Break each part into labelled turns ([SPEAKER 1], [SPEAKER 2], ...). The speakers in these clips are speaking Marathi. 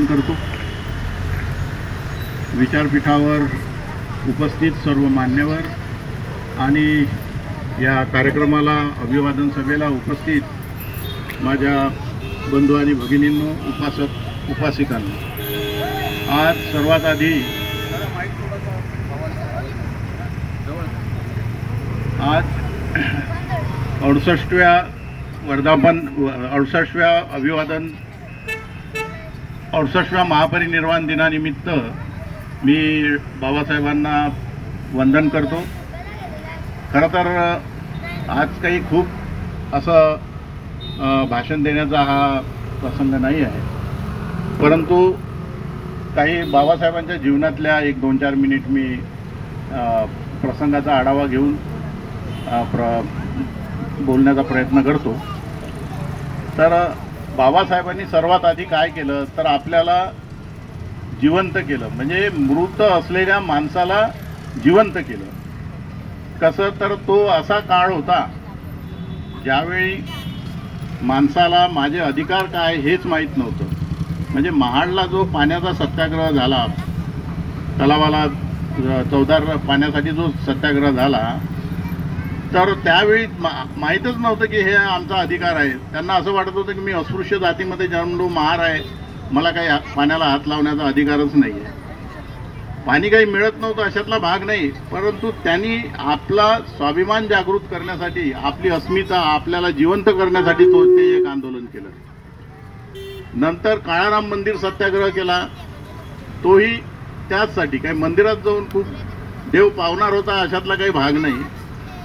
[SPEAKER 1] करतो। विचारपीठावर उपस्थित सर्व मान्यवर आणि या कार्यक्रमाला अभिवादन सभेला उपस्थित माझ्या बंधू आणि भगिनींनो, उपासक उपासिकांनो, आज सर्वात आधी आज 68व्या वर्धापन 68व्या अभिवादन 68व्या महापरिनिर्वाण दिनानिमित्त मी बाबासाहेबांना वंदन करतो। खरं तर आज काही खूप असं भाषण देण्याचा हा प्रसंग नाही आहे, परंतु काही बाबासाहेबांच्या जीवनातल्या 1-2-4 मिनिट मी प्रसंगाचा आढावा घेऊन बोलण्याचा प्रयत्न करतो। तर बाबासाहेबांनी सर्वात आधी काय केलं तर आपल्याला जिवंत केलं, म्हणजे मृत असलेल्या माणसाला जिवंत केलं। कसं तर तो असा काळ होता ज्यावेळी माणसाला माझे अधिकार काय हेच माहीत नव्हतं। म्हणजे महाडला जो पाण्याचा सत्याग्रह झाला, तलावाला चौदार पाण्यासाठी जो सत्याग्रह झाला, तर त्यावेळी माहीतच नव्हतं की हे आमचा अधिकार आहे। त्यांना असं वाटत होतं की मी अस्पृश्य जातीमध्ये जन्मलो, महार आहे, मला काही पाण्याला हात लावण्याचा अधिकारच नाही आहे। पाणी काही मिळत नव्हतं अशातला भाग नाही, परंतु त्यांनी आपला स्वाभिमान जागृत करण्यासाठी, आपली अस्मिता आपल्याला जिवंत करण्यासाठी ते एक आंदोलन केलं। नंतर काळाराम मंदिर सत्याग्रह केला, तोही त्याचसाठी, काही मंदिरात जाऊन खूप देव पावणार होता अशातला काही भाग नाही,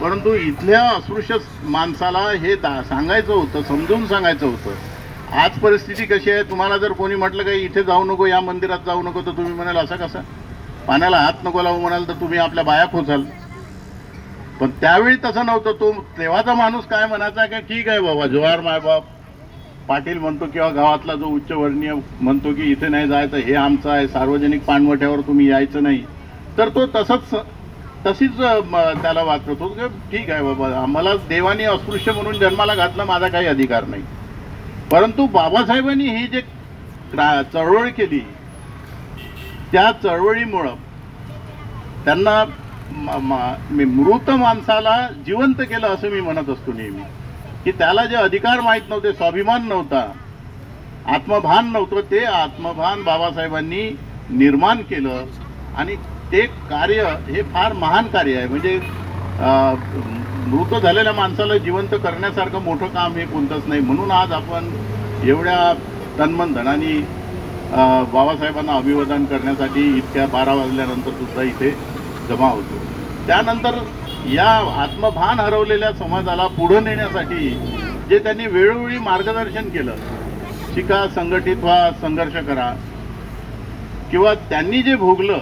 [SPEAKER 1] परंतु इथल्या अस्पृश्य माणसाला हे सांगायचं होतं, समजून सांगायचं होतं। आज परिस्थिती कशी आहे, तुम्हाला जर कोणी म्हटलं की इथे जाऊ नको, या मंदिरात जाऊ नको, तर तुम्ही म्हणाल असं कसं, पाण्याला हात नको लावू म्हणाल तर तुम्ही आपल्या बाया खोचाल। पण त्यावेळी तसं नव्हतं। तो तेव्हाचा माणूस काय म्हणायचा की ठीक आहे बाबा, जोहार मायबाप, पाटील म्हणतो किंवा गावातला जो उच्चवर्णीय म्हणतो की इथे नाही जायचं, हे आमचं आहे, सार्वजनिक पाणवठ्यावर तुम्ही यायचं नाही, तर तो तशीच त्याला वाचत होतो की ठीक आहे बाबा, आम्हाला देवाने अस्पृश्य म्हणून जन्माला घातलं, माझा काही अधिकार नाही। परंतु बाबासाहेबांनी ही जे चळवळ केली, त्या चळवळीमुळं त्यांना मृत माणसाला जिवंत केलं असं मी म्हणत असतो नेहमी, की त्याला जे अधिकार माहीत नव्हते, स्वाभिमान नव्हता, आत्मभान नव्हतं, ते आत्मभान बाबासाहेबांनी निर्माण केलं। आणि ते कार्य हे फार महान कार्य आहे। म्हणजे मृत झालेल्या माणसाला जिवंत करण्यासारखं मोठं काम हे कोणतंच नाही। म्हणून आज आपण एवढ्या तन्मन धनाने बाबासाहेबांना अभिवादन करण्यासाठी इतक्या 12 वाजल्यानंतर सुद्धा इथे जमा होतो। त्यानंतर या आत्मभान हरवलेल्या समाजाला पुढे नेण्यासाठी जे त्यांनी वेळोवेळी मार्गदर्शन केलं, शिका, संघटित व्हा, संघर्ष करा, किंवा त्यांनी जे भोगलं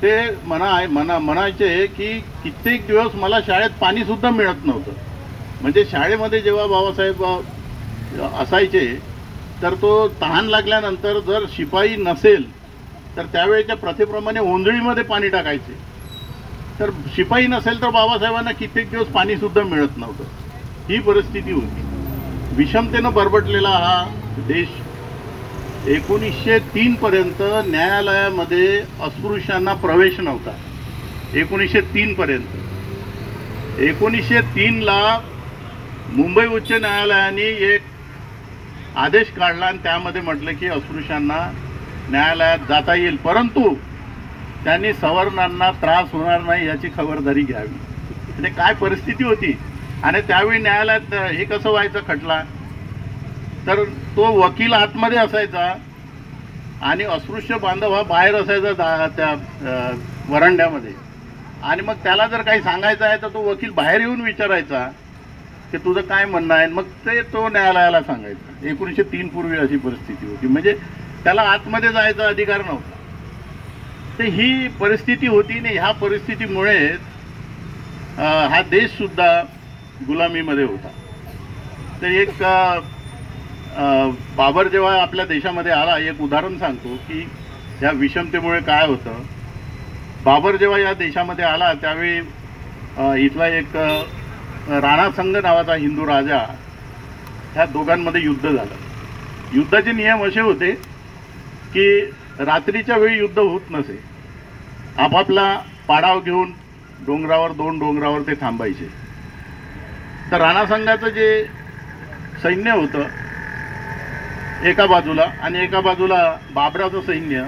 [SPEAKER 1] ते म्हणायचे की कित्येक दिवस मला शाळेत पाणी सुद्धा मिळत नव्हतं। म्हणजे शाळेमध्ये जेव्हा बाबासाहेब असायचे तर तो तहान लागल्यानंतर जर शिपाई नसेल तर त्यावेळेच्या प्रथेप्रमाणे ओंजळीमध्ये पाणी टाकायचे, तर शिपाई नसेल तर बाबासाहेबांना कित्येक दिवस पाणी सुद्धा मिळत नव्हतं। ही परिस्थिती होती। विषमतेनं बरबटलेला हा देश 1903 पर्यंत न्यायालयामध्ये अस्पृश्यांना प्रवेश नव्हता। 1903 पर्यंत। 1903ला मुंबई उच्च न्यायालयाने एक आदेश काढला आणि त्यामध्ये म्हटलं की अस्पृश्यांना न्यायालयात जाता येईल, परंतु त्यांनी सवर्णांना त्रास होणार नाही याची खबरदारी घ्यावी। म्हणजे काय परिस्थिती होती। आणि त्यावेळी न्यायालयात हे कसं व्हायचं खटला, तर तो वकील आतमध्ये असायचा आणि अस्पृश्य बांधव हा बाहेर असायचा त्या वरांड्यामध्ये, आणि मग त्याला जर काही सांगायचं आहे तर तो वकील बाहेर येऊन विचारायचा की तुझं काय म्हणणं आहे, मग तो न्यायालयाला सांगायचा। 1903 पूर्वी अशी परिस्थिती होती, म्हणजे त्याला आतमध्ये जायचा अधिकार नव्हता। तर ही परिस्थिती होती आणि ह्या परिस्थितीमुळे हा देश सुद्धा गुलामीमध्ये होता। तर एक बाबर जेव्हा आपल्या देशामध्ये आला, एक उदाहरण सांगतो की या विषमतेमुळे काय होतं। बाबर जेव्हा या देशामध्ये आला त्यावेळी इथला एक राणा संघ नावाचा हिंदू राजा, ह्या दोघांमध्ये युद्ध झालं। युद्धाचे नियम असे होते की रात्रीच्या वेळी युद्ध होत नसे, आपापला पाडाव घेऊन डोंगरावर 2 डोंगरावर ते थांबायचे. तर राणा संघाचं जे सैन्य होतं एका बाजूला आणि एका बाजूला बाबराचं सैन्य,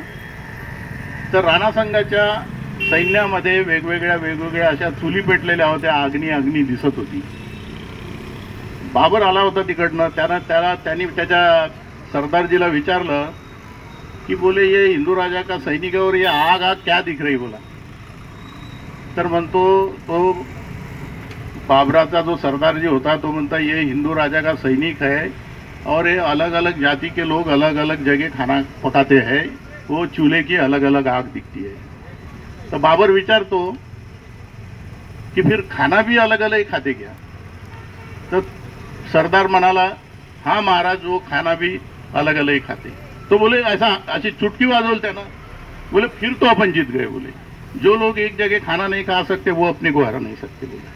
[SPEAKER 1] तर राणा संघाच्या सैन्यामध्ये वेगवेगळ्या अशा चुली पेटलेल्या होत्या, अग्नी दिसत होती. बाबर आला होता तिकडनं, त्यांनी त्याच्या सरदारजीला विचारलं कि बोले ये हिंदू राजा का सैनिक है और ये आग क्या दिख रही बोला. तर म्हणतो तो बाबराचा जो सरदारजी होता तो म्हणता ये हिंदू राजा का सैनिक है और ये अलग अलग जाति के लोग अलग अलग जगह खाना पकाते हैं, वो चूल्हे की अलग अलग आग दिखती है. तो बाबर विचारतो कि फिर खाना भी अलग अलग खाते क्या. तो सरदार म्हणाला हाँ महाराज वो खाना भी अलग अलग खाते. तो बोले ऐसी चुटकी वाजवल त्यानं, बोले फिर तो अपन जीत गए. बोले जो लोग एक जगह खाना नहीं खा सकते वो अपने को हरा नहीं सकते बोले.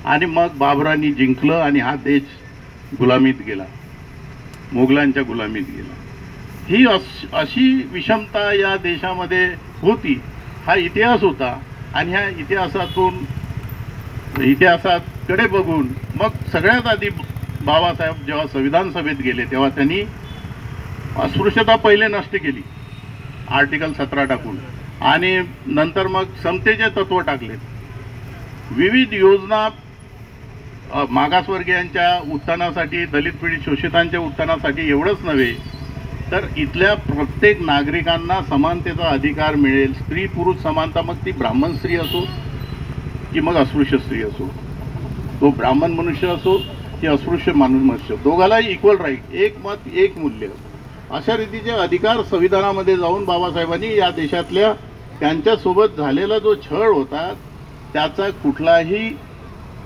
[SPEAKER 1] आणि मग बाबरांनी जिंकलं आणि हा देश गुलामीत गेला, मोगलांच्या गुलामीत गेला. ही अशी विषमता या देशामध्ये होती, हा इतिहास होता. आणि ह्या इतिहासाकडे बघून मग सगळ्यात आधी बाबासाहेब जेव्हा संविधान सभेत गेले तेव्हा त्यांनी अस्पृश्यता पहिले नष्ट केली आर्टिकल 17 टाकून, आणि नंतर मग समतेचे तत्व टाकले. विविध योजना मागासवर्गीयांच्या उत्थानासाठी, दलित पीडित शोषितांच्या उत्थानासाठी एवढंच नव्हे तर इथल्या प्रत्येक नागरिकांना समानतेचा अधिकार मिळेल, स्त्री पुरुष समानता, मग ती ब्राह्मण स्त्री असो की मग अस्पृश्य स्त्री असो, तो ब्राह्मण मनुष्य असो की अस्पृश्य मनुष्य, दोघालाही इक्वल राईट, एक मत एक मूल्य, अशा रीतीचे अधिकार संविधानामध्ये जाऊन बाबासाहेबांनी या देशातल्या त्यांच्यासोबत झालेला जो छळ होता त्याचा कुठलाही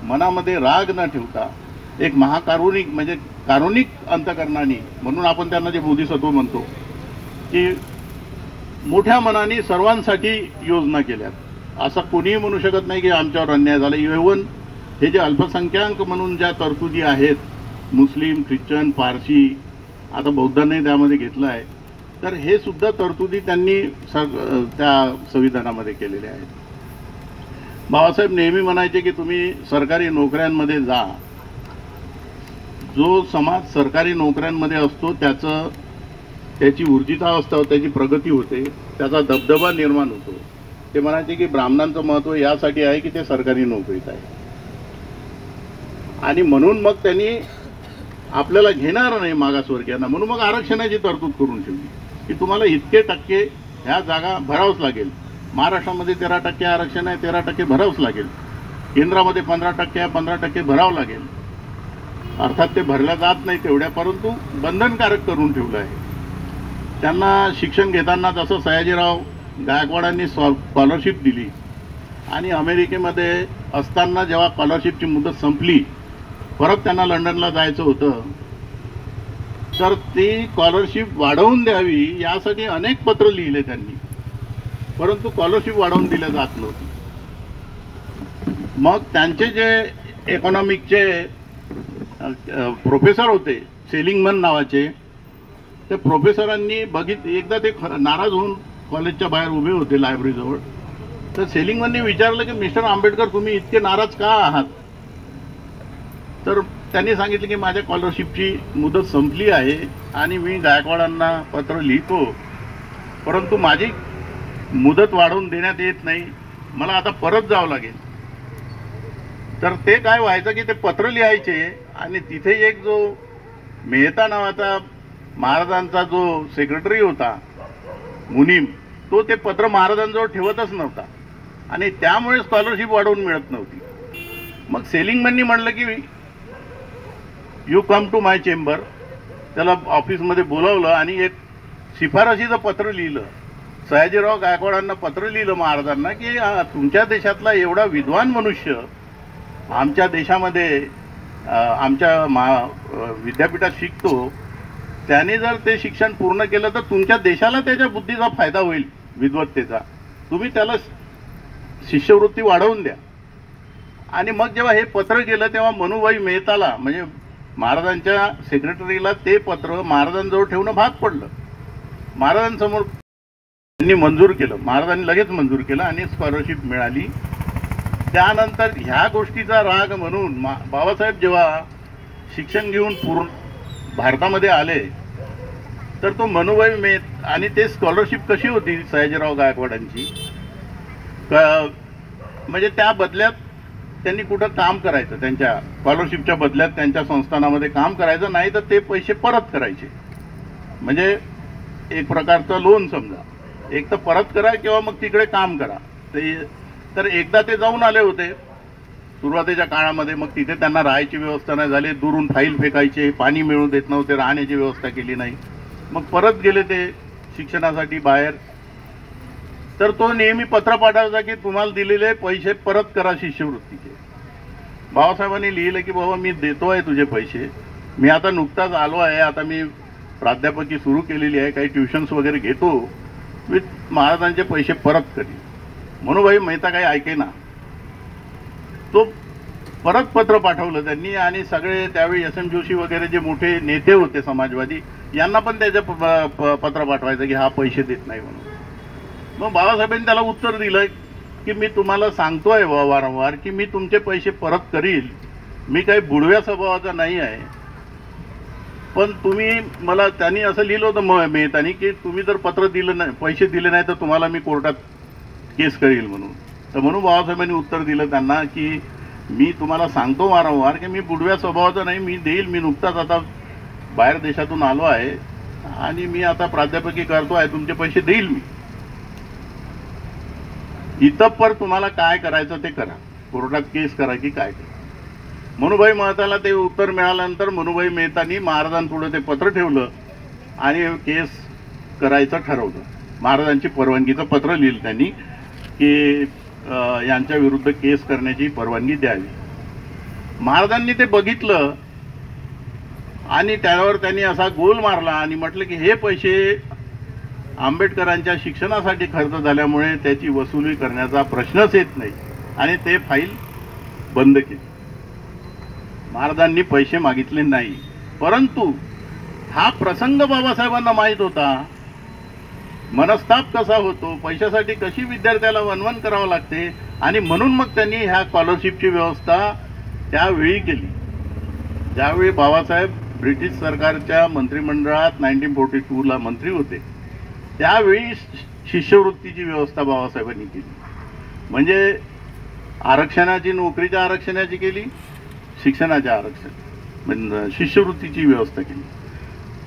[SPEAKER 1] मनामध्ये राग न ठेवता एक महाकारुणिक म्हणजे कारुणिक अंतकरणाने, म्हणून आपण त्यांना जे बोधिसत्व म्हणतो, की मोठ्या मनाने सर्वांसाठी योजना केल्यात. असं कोणीही म्हणू शकत नाही की आमच्यावर अन्याय झाला. इव्हन हे जे अल्पसंख्याक म्हणून ज्या तरतुदी आहेत, मुस्लिम, ख्रिश्चन, पारसी, आता बौद्धांनी त्यामध्ये घेतलं आहे, तर हे सुद्धा तरतुदी त्यांनी त्या संविधानामध्ये केलेल्या आहेत. बाबासाहेब नेहमी म्हणायचे की तुम्ही सरकारी नोकऱ्यांमध्ये जा, जो समाज सरकारी नोकऱ्यांमध्ये असतो त्याची ऊर्जितावस्था होते, त्याची प्रगती होते, त्याचा दबदबा निर्माण होतो. ते म्हणायचे की ब्राह्मणांचं महत्त्व यासाठी आहे की ते सरकारी नोकरीत आहे, आणि म्हणून मग त्यांनी आपल्याला घेणार नाही मागासवर्गीयांना, म्हणून मग आरक्षणाची तरतूद करून ठेवली की तुम्हाला इतके टक्के ह्या जागा भरावंच लागेल. महाराष्ट्रामध्ये 13% आरक्षण आहे, 13% भरावंच लागेल. केंद्रामध्ये 15% आहे, 15% भरावं लागेल. अर्थात ते भरल्या जात नाही तेवढ्या, परंतु बंधनकारक करून ठेवलं आहे. त्यांना शिक्षण घेताना जसं सयाजीराव गायकवाडांनी स्कॉलरशिप दिली आणि अमेरिकेमध्ये असताना जेव्हा स्कॉलरशिपची मुदत संपली, परत त्यांना लंडनला जायचं होतं, तर ती स्कॉलरशिप वाढवून द्यावी यासाठी अनेक पत्र लिहिले त्यांनी, परंतु स्कॉलरशिप वाढवून दिल्या जात नव्हती. मग त्यांचे जे इकॉनॉमिकचे प्रोफेसर होते सेलिंगमन नावाचे, ते प्रोफेसरांनी एकदा ते नाराज होऊन कॉलेजच्या बाहेर उभे होते लायब्ररीजवळ. तर सेलिंगमननी विचारलं की मिस्टर आंबेडकर तुम्ही इतके नाराज का आहात. तर त्यांनी सांगितलं की माझ्या स्कॉलरशिपची मुदत संपली आहे आणि मी गायकवाडांना पत्र लिहितो, परंतु माझी मुदत वाढवून देण्यात येत नाही, मला आता परत जावं लागेल. तर ते काय व्हायचं की ते पत्र लिहायचे आणि तिथे एक जो मेहता नावाचा महाराजांचा जो सेक्रेटरी होता मुनीम, तो ते पत्र महाराजांजवळ ठेवतच नव्हता आणि त्यामुळे स्कॉलरशिप वाढवून मिळत नव्हती. मग सेलिंगमननी म्हणलं की you come to my chamber, त्याला ऑफिसमध्ये बोलावलं आणि एक शिफारशीचं पत्र लिहिलं. सयाजीराव गायकवाडांना पत्र लिहिलं महाराजांना की तुमच्या देशातला एवढा विद्वान मनुष्य आमच्या देशामध्ये आमच्या विद्यापीठात शिकतो, त्याने जर ते शिक्षण पूर्ण केलं तर तुमच्या देशाला त्याच्या बुद्धीचा फायदा होईल, विद्वत्तेचा, तुम्ही त्याला शिष्यवृत्ती वाढवून द्या. आणि मग जेव्हा हे पत्र गेलं तेव्हा मनुभाई मेहताला म्हणजे महाराजांच्या सेक्रेटरीला ते पत्र महाराजांजवळ ठेवणं भाग पडलं. महाराजांसमोर त्यांनी मंजूर केलं, महाराजांनी लगेच मंजूर केलं आणि स्कॉलरशिप मिळाली. त्यानंतर ह्या गोष्टीचा राग म्हणून बाबासाहेब जेव्हा शिक्षण घेऊन पूर्ण भारतामध्ये आले तर तो मनुभाई मेत आणि ते स्कॉलरशिप कशी होती सयाजीराव गायकवाडांची, म्हणजे त्या बदल्यात त्यांनी कुठं काम करायचं, त्यांच्या स्कॉलरशिपच्या बदल्यात त्यांच्या संस्थानामध्ये काम करायचं, नाही तर ते पैसे परत करायचे. म्हणजे एक प्रकारचं लोन समजा, एक तर परत करा किंवा मग तिकडे काम करा. तर एकदा ते जाऊन आले होते सुरुवातीच्या काळामध्ये. मग तिथे त्यांना राहायची व्यवस्था नाही झाली, दुरून फाईल फेकायचे, पाणी मिळू देत नव्हते, राहण्याची व्यवस्था केली नाही. मग परत गेले ते शिक्षणासाठी बाहेर. तर तो नेहमी पत्र पाठवायचा की तुम्हाला दिलेले पैसे परत करा शिष्यवृत्तीचे. बाबासाहेबांनी लिहिलं की बाबा मी देतोय तुझे पैसे, मी आता नुकताच आलो आहे, आता मी प्राध्यापकी सुरू केलेली आहे, काही ट्युशन्स वगैरे घेतो, मी महाराजांचे पैसे परत करीन. मनुभाई मेहता काही ऐकेना, तो परत पत्र पाठवलं त्यांनी. आणि सगळे त्यावेळी एस एम जोशी वगैरे जे मोठे नेते होते समाजवादी, यांना पण त्याचं पत्र पाठवायचं की हा पैसे देत नाही म्हणून. मग बाबासाहेबांनी त्याला उत्तर दिलं की मी तुम्हाला सांगतोय वारंवार की मी तुमचे पैसे परत करील, मी काही बुडव्या स्वभावाचा नाही आहे, पण तुम्ही मला, त्यांनी असं लिहिलं होतं मेहतानी की तुम्ही जर पत्र दिलं नाही, पैसे दिले नाही तर तुम्हाला मी कोर्टात केस करील म्हणून. तर म्हणून बाबासाहेबांनी उत्तर दिलं त्यांना की मी तुम्हाला सांगतो वारंवार की मी बुडव्या स्वभावाचा नाही, मी देईल, मी नुकताच आता बाहेर देशातून आलो आहे आणि मी आता प्राध्यापकी करतो आहे, तुमचे पैसे देईल मी. इथं पर तुम्हाला काय करायचं ते करा, कोर्टात केस करा की काय करा. मनुभाई मेहताला ते उत्तर मिळाल्यानंतर मनुभाई मेहतानी महाराजांपुढे ते पत्र ठेवलं आणि केस करायचं ठरवलं. महाराजांची परवानगीचं पत्र लिहिलं त्यांनी की यांच्या विरुद्ध केस करण्याची परवानगी द्यावी. महाराजांनी ते बघितलं आणि त्यावर त्यांनी असा गोल मारला आणि म्हटलं की हे पैसे आंबेडकरांच्या शिक्षणासाठी खर्च झाल्यामुळे त्याची वसुली करण्याचा प्रश्नच येत नाही, आणि ते फाईल बंद केली. महाराजांनी पैसे मागितले नाही, परंतु हा प्रसंग बाबासाहेबांना माहीत होता, मनस्ताप कसा होतो, पैशासाठी कशी विद्यार्थ्याला वणवण करावं लागते, आणि म्हणून मग त्यांनी ह्या स्कॉलरशिपची व्यवस्था त्यावेळी केली. ज्यावेळी बाबासाहेब ब्रिटिश सरकारच्या मंत्रिमंडळात 1942ला मंत्री होते, त्यावेळी शिष्यवृत्तीची व्यवस्था बाबासाहेबांनी केली. म्हणजे आरक्षणाची, नोकरीच्या आरक्षणाची केली, शिक्षणाच्या आरक्षण म्हणजे शिष्यवृत्तीची व्यवस्था केली.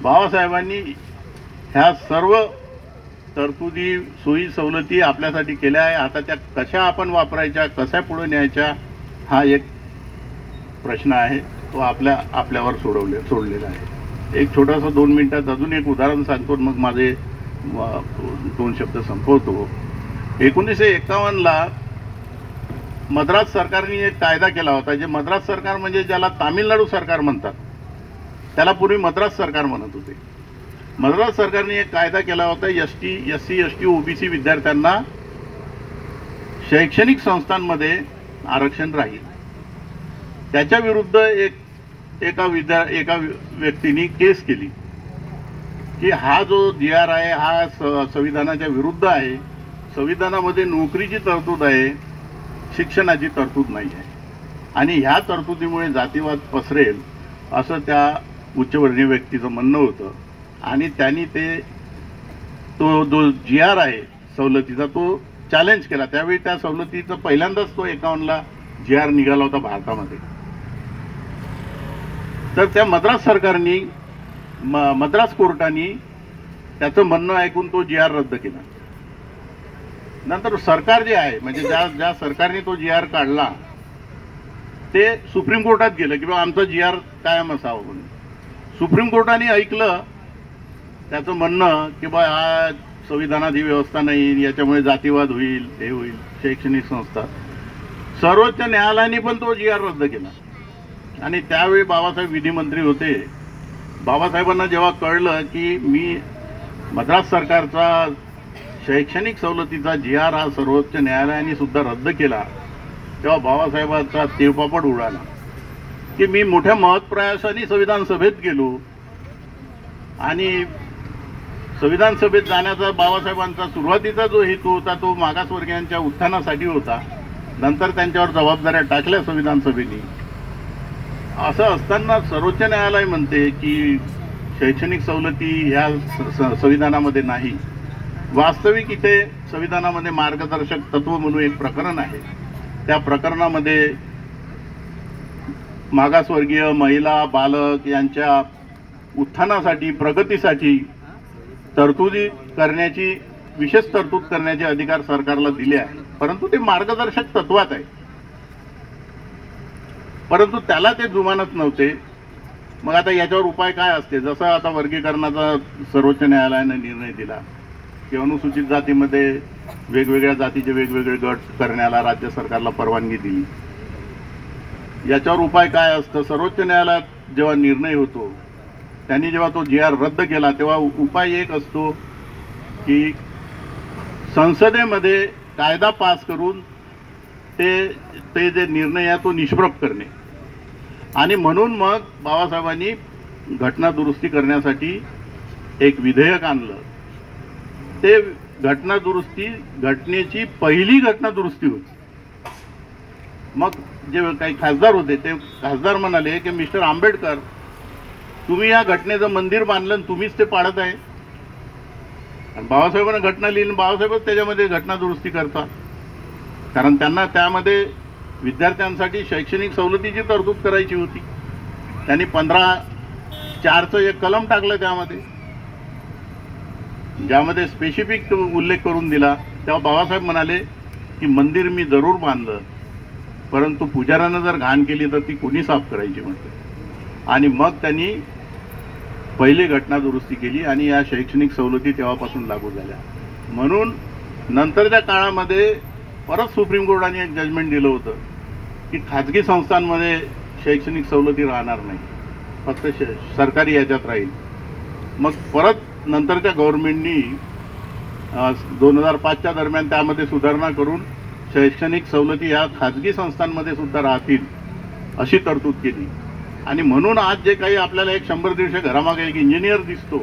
[SPEAKER 1] बाबासाहेबांनी ह्या सर्व तरतुदी, सोयी सवलती आपल्यासाठी केल्या आहे. आता त्या कशा आपण वापरायच्या, कशा पुढे न्यायच्या, हा एक प्रश्न आहे, तो आपल्यावर सोडलेला आहे. एक छोटासा 2 मिनिटात अजून एक उदाहरण सांगतो, मग माझे 2 शब्द संपवतो. 1951ला मद्रास सरकारने एक कायदा केला होता, जे मद्रास सरकार म्हणजे ज्याला तामिळनाडू सरकार म्हणतात, त्याला पूर्वी मद्रास सरकार म्हणत होते. मद्रास सरकारने एक कायदा केला होता, SC ST OBC विद्यार्थ्यांना शैक्षणिक संस्थांमध्ये आरक्षण राहील. त्याच्या विरुद्ध एका व्यक्तीने केस केली की हा जो GR आहे हा संविधानाच्या विरुद्ध आहे, संविधानामध्ये नोकरीची तरतूद आहे, शिक्षणाची तरतूद नाही आहे, आणि ह्या तरतुदीमुळे जातीवाद पसरेल असं त्या उच्चवर्णीय व्यक्तीचं म्हणणं होतं. आणि त्यांनी तो जो GR आहे सवलतीचा तो चॅलेंज केला. त्यावेळी त्या सवलतीचं पहिल्यांदाच तो 51ला GR निघाला होता भारतामध्ये. तर त्या मद्रास सरकारनी, मद्रास कोर्टाने त्याचं म्हणणं ऐकून तो GR रद्द केला. नंतर सरकार जे आहे, म्हणजे ज्या सरकारने तो GR काढला ते सुप्रीम कोर्टात गेलं की बाबा आमचं GR कायम असावं म्हणून. सुप्रीम कोर्टाने ऐकलं त्याचं म्हणणं की बा हा संविधानात ही व्यवस्था नाही, याच्यामुळे जातीवाद होईल, हे होईल, शैक्षणिक संस्था. सर्वोच्च न्यायालयाने पण तो GR रद्द केला. आणि त्यावेळी बाबासाहेब विधिमंत्री होते. बाबासाहेबांना जेव्हा कळलं की मी मद्रास सरकारचा शैक्षणिक सवलतीचा GR हा सर्वोच्च न्यायालयाने सुद्धा रद्द केला, तेव्हा बाबासाहेबांचा तिळपापड उडाला की मी मोठ्या महत्प्रयासाने संविधान सभेत गेलो आणि संविधान सभेत जाण्याचा बाबासाहेबांचा सुरुवातीचा जो हेतू होता तो मागासवर्गीयांच्या उत्थानासाठी होता. नंतर त्यांच्यावर जबाबदाऱ्या टाकल्या संविधान सभेने. असं असताना सर्वोच्च न्यायालय म्हणते की शैक्षणिक सवलती ह्या संविधानामध्ये नाही. वास्तविक इथे संविधानामध्ये मार्गदर्शक तत्व म्हणून एक प्रकरण आहे. त्या प्रकरणामध्ये मागासवर्गीय महिला बालक यांच्या उत्थानासाठी प्रगतीसाठी तरतुदी करण्याची विशेष तरतूद करण्याचे अधिकार सरकारला दिले आहे. परंतु ते मार्गदर्शक तत्वात आहे. परंतु त्याला ते जुमानत नव्हते. मग आता याच्यावर उपाय काय असते? जसं आता वर्गीकरणाचा सर्वोच्च न्यायालयाने निर्णय दिला की अनुसूचित जातीमध्ये वेगवेगळ्या जातीचे वेगवेगळे गट करण्याला राज्य सरकारला परवानगी दिली. याच्यावर उपाय काय असतं? सर्वोच्च न्यायालयात जेव्हा निर्णय होतो त्यांनी जेव्हा तो जी आर रद्द केला तेव्हा उपाय एक असतो की संसदेमध्ये कायदा पास करून ते जे निर्णय आहे तो निष्प्रभ करणे. आणि म्हणून मग बाबासाहेबांनी घटना दुरुस्ती करण्यासाठी एक विधेयक आणलं. ते घटना दुरुस्ती घटनेची पहिली घटना दुरुस्ती होती. मग जे काही खासदार होते ते खासदार म्हणाले की मिस्टर आंबेडकर, तुम्ही या घटनेचं मंदिर बांधलं आणि तुम्हीच ते पाडत आहे. आणि बाबासाहेबांना घटना लिहिली, बाबासाहेबच त्याच्यामध्ये घटना दुरुस्ती करतात. कारण त्यांना त्यामध्ये विद्यार्थ्यांसाठी शैक्षणिक सवलतीची तरतूद करायची होती. त्यांनी 15(4)चं एक कलम टाकलं त्यामध्ये, ज्यामध्ये स्पेसिफिक उल्लेख करून दिला. तेव्हा बाबासाहेब म्हणाले की मंदिर मी जरूर बांधलं, परंतु पुजाऱ्यानं जर घाण केली तर ती कोणी साफ करायची म्हटलं. आणि मग त्यांनी पहिली घटना दुरुस्ती केली आणि या शैक्षणिक सवलती तेव्हापासून लागू झाल्या. म्हणून नंतरच्या काळामध्ये परत सुप्रीम कोर्टाने एक जजमेंट दिलं होतं की खाजगी संस्थांमध्ये शैक्षणिक सवलती राहणार नाही, फक्त सरकारी याच्यात राहील. मग परत नंतरच्या गव्हर्नमेंटनी 2005च्या दरम्यान त्यामध्ये सुधारणा करून शैक्षणिक सवलती ह्या खाजगी संस्थांमध्ये सुद्धा राहतील अशी तरतूद केली. आणि म्हणून आज जे काही आपल्याला एक 100-150 घरामागे एक इंजिनियर दिसतो,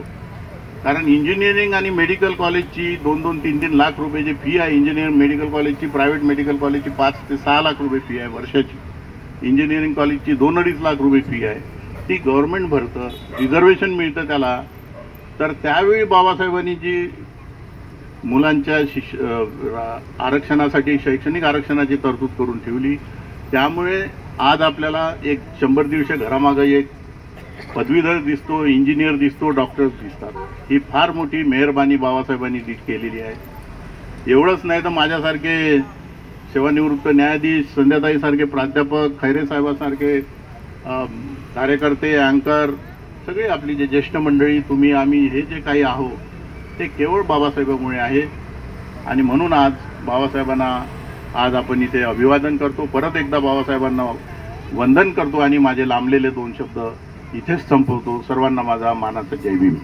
[SPEAKER 1] कारण इंजिनिअरिंग आणि मेडिकल कॉलेजची 2-2, 3-3 लाख रुपयाची फी आहे. इंजिनिअरिंग मेडिकल कॉलेजची, प्रायव्हेट मेडिकल कॉलेजची 5 ते 6 लाख रुपये फी आहे वर्षाची. इंजिनिअरिंग कॉलेजची 2-2.5 लाख रुपये फी आहे. ती गव्हर्नमेंट भरतं, रिझर्वेशन मिळतं त्याला. तर त्यावेळी बाबासाहेबांनी जी मुलांच्या आरक्षणासाठी शैक्षणिक आरक्षणाची तरतूद करून ठेवली, त्यामुळे आज आपल्याला एक 100-150 घरामागे एक पदवीधर दिसतो, इंजिनियर दिसतो, डॉक्टर्स दिसतात. ही फार मोठी मेहरबानी बाबासाहेबांनी केलेली आहे. एवढंच नाही तर माझ्यासारखे सेवानिवृत्त न्यायाधीश, संध्याताईसारखे प्राध्यापक, खैरे साहेबांसारखे कार्यकर्ते, अँकर, सगळे आपली जे ज्येष्ठ मंडळी, तुम्ही आम्ही हे जे काही आहोत ते केवळ बाबासाहेबांमुळे आहे. आणि म्हणून आज बाबासाहेबांना आज आपण इथे अभिवादन करतो. परत एकदा बाबासाहेबांना वंदन करतो आणि माझे लांबलेले 2 शब्द इथेच संपवतो. सर्वांना माझा मानाचा जय भीम.